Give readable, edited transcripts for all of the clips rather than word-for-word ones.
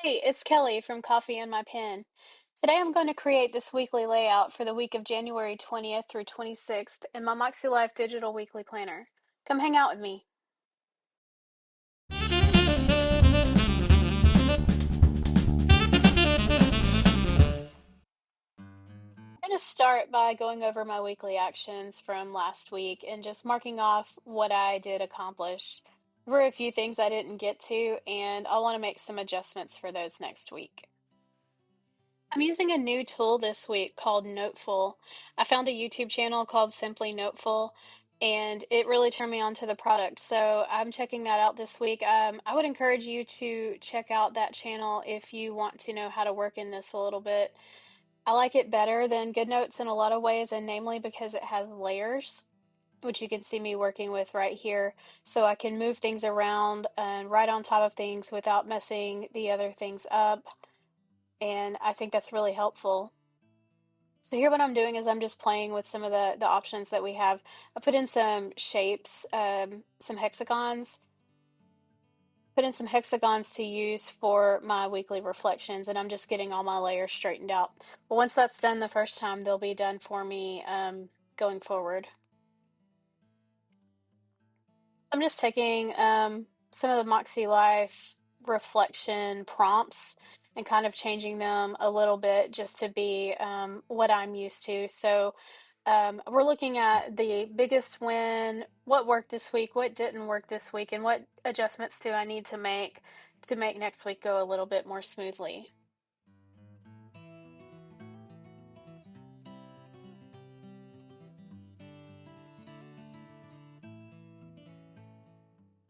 Hey, it's Kelly from Coffee and My Pen. Today I'm going to create this weekly layout for the week of January 20th through 26th in my Makselife Digital Weekly Planner. Come hang out with me. I'm going to start by going over my weekly actions from last week and just marking off what I did accomplish. There were a few things I didn't get to, and I'll want to make some adjustments for those next week. I'm using a new tool this week called Noteful. I found a YouTube channel called Simply Noteful, and it really turned me on to the product. So I'm checking that out this week. I would encourage you to check out that channel if you want to know how to work in this a little bit. I like it better than GoodNotes in a lot of ways, and namely because it has layers, which you can see me working with right here. So I can move things around and write on top of things without messing the other things up. And I think that's really helpful. So here what I'm doing is I'm just playing with some of the options that we have. I put in some shapes, some hexagons, put in some hexagons to use for my weekly reflections, and I'm just getting all my layers straightened out. But once that's done the first time, they'll be done for me going forward. So I'm just taking some of the Makselife reflection prompts and kind of changing them a little bit just to be what I'm used to. So we're looking at the biggest win, what worked this week, what didn't work this week, and what adjustments do I need to make next week go a little bit more smoothly.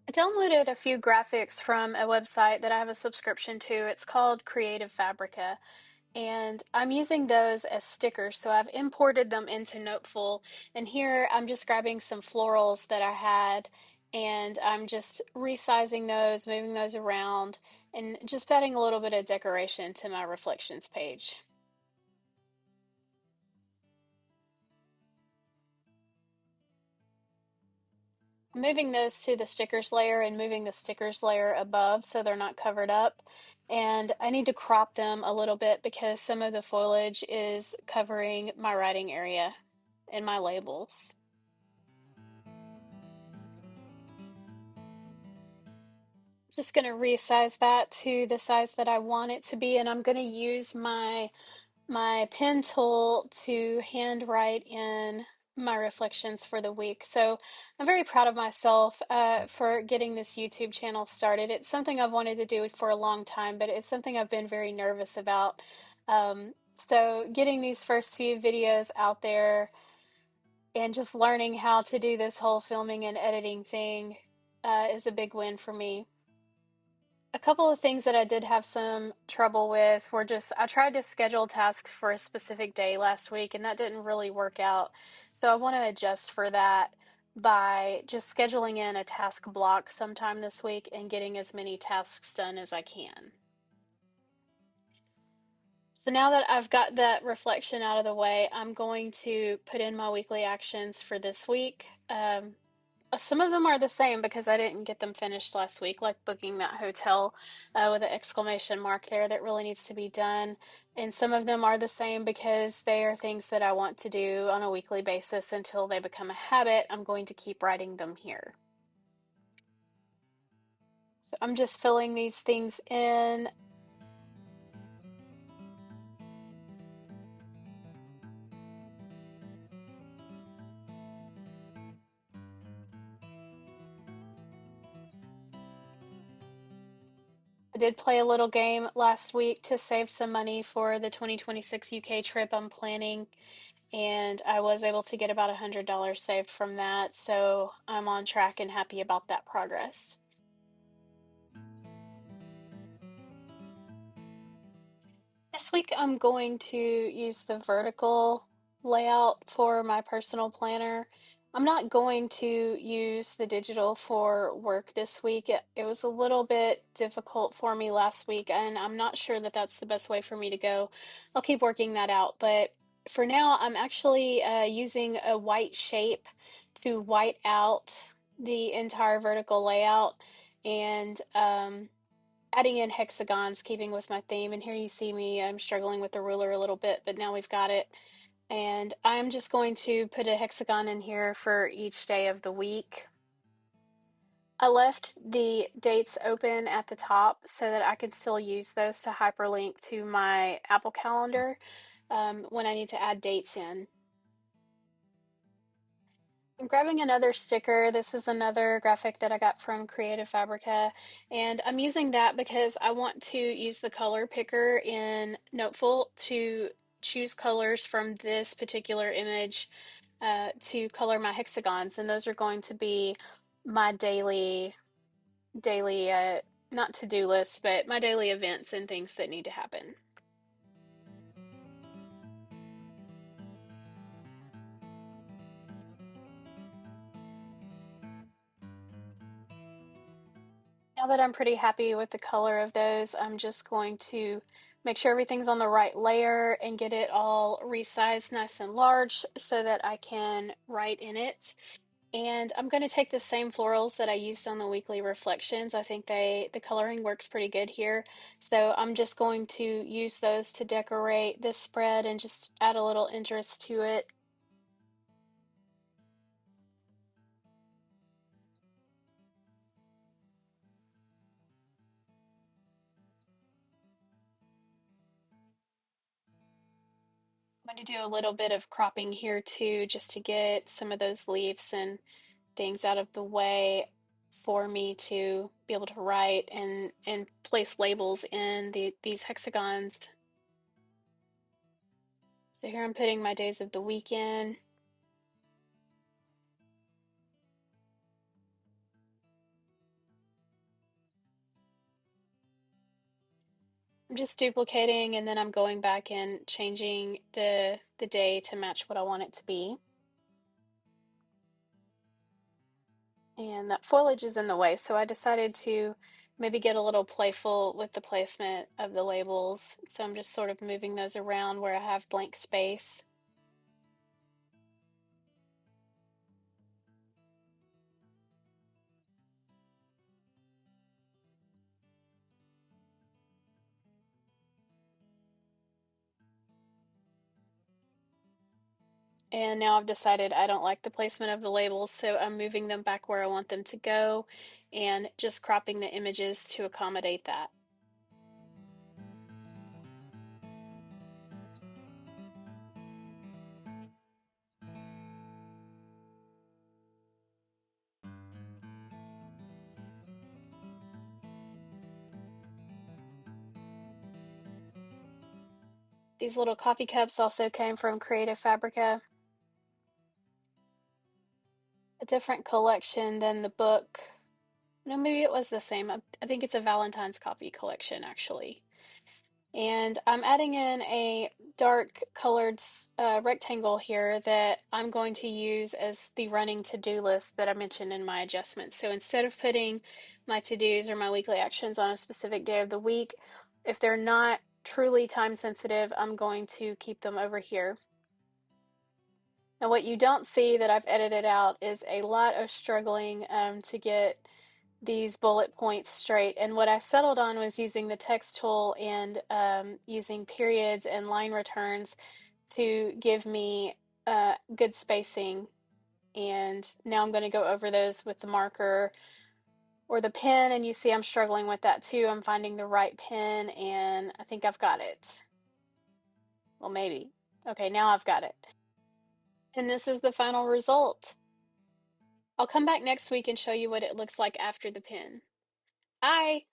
I downloaded a few graphics from a website that I have a subscription to. It's called Creative Fabrica, and I'm using those as stickers. So I've imported them into Noteful, and here I'm just grabbing some florals that I had, and I'm just resizing those, moving those around, and just adding a little bit of decoration to my reflections page. Moving those to the stickers layer and moving the stickers layer above so they're not covered up. And I need to crop them a little bit because some of the foliage is covering my writing area and my labels. Just going to resize that to the size that I want it to be, and I'm going to use my pen tool to hand write in my reflections for the week. So I'm very proud of myself for getting this YouTube channel started. It's something I've wanted to do for a long time, but it's something I've been very nervous about. So getting these first few videos out there and just learning how to do this whole filming and editing thing is a big win for me. A couple of things that I did have some trouble with were just I tried to schedule tasks for a specific day last week and that didn't really work out. So I want to adjust for that by just scheduling in a task block sometime this week and getting as many tasks done as I can. So now that I've got that reflection out of the way, I'm going to put in my weekly actions for this week. Some of them are the same because I didn't get them finished last week, like booking that hotel with an exclamation mark there that really needs to be done. And some of them are the same because they are things that I want to do on a weekly basis until they become a habit. I'm going to keep writing them here. So I'm just filling these things in. I did play a little game last week to save some money for the 2026 UK trip I'm planning, and I was able to get about $100 saved from that, so I'm on track and happy about that progress. This week I'm going to use the vertical layout for my personal planner. I'm not going to use the digital for work this week. It was a little bit difficult for me last week, and I'm not sure that that's the best way for me to go. I'll keep working that out, but for now, I'm actually using a white shape to white out the entire vertical layout and adding in hexagons, keeping with my theme. And here you see me, I'm struggling with the ruler a little bit, but now we've got it. And I'm just going to put a hexagon in here for each day of the week. I left the dates open at the top so that I could still use those to hyperlink to my Apple Calendar when I need to add dates in. I'm grabbing another sticker. This is another graphic that I got from Creative Fabrica, and I'm using that because I want to use the color picker in Noteful to choose colors from this particular image to color my hexagons, and those are going to be my daily not to-do list, but my daily events and things that need to happen. Now that I'm pretty happy with the color of those, I'm just going to make sure everything's on the right layer and get it all resized nice and large so that I can write in it. And I'm going to take the same florals that I used on the weekly reflections. I think the coloring works pretty good here. So I'm just going to use those to decorate this spread and just add a little interest to it. I'm going to do a little bit of cropping here too, just to get some of those leaves and things out of the way for me to be able to write and place labels in these hexagons. So here I'm putting my days of the week in. I'm just duplicating and then I'm going back and changing the day to match what I want it to be. And that foliage is in the way, so I decided to maybe get a little playful with the placement of the labels. So I'm just sort of moving those around where I have blank space. And now I've decided I don't like the placement of the labels, so I'm moving them back where I want them to go and just cropping the images to accommodate that. These little coffee cups also came from Creative Fabrica, a different collection than the book. No, maybe it was the same. I think it's a Valentine's coffee collection, actually. And I'm adding in a dark colored rectangle here that I'm going to use as the running to-do list that I mentioned in my adjustments. So instead of putting my to-dos or my weekly actions on a specific day of the week, if they're not truly time sensitive, I'm going to keep them over here. Now, what you don't see that I've edited out is a lot of struggling to get these bullet points straight. And what I settled on was using the text tool and using periods and line returns to give me good spacing. And now I'm going to go over those with the marker or the pen. And you see I'm struggling with that too. I'm finding the right pen and I think I've got it. Well, maybe. Okay, now I've got it. And this is the final result. I'll come back next week and show you what it looks like after the pen. Bye!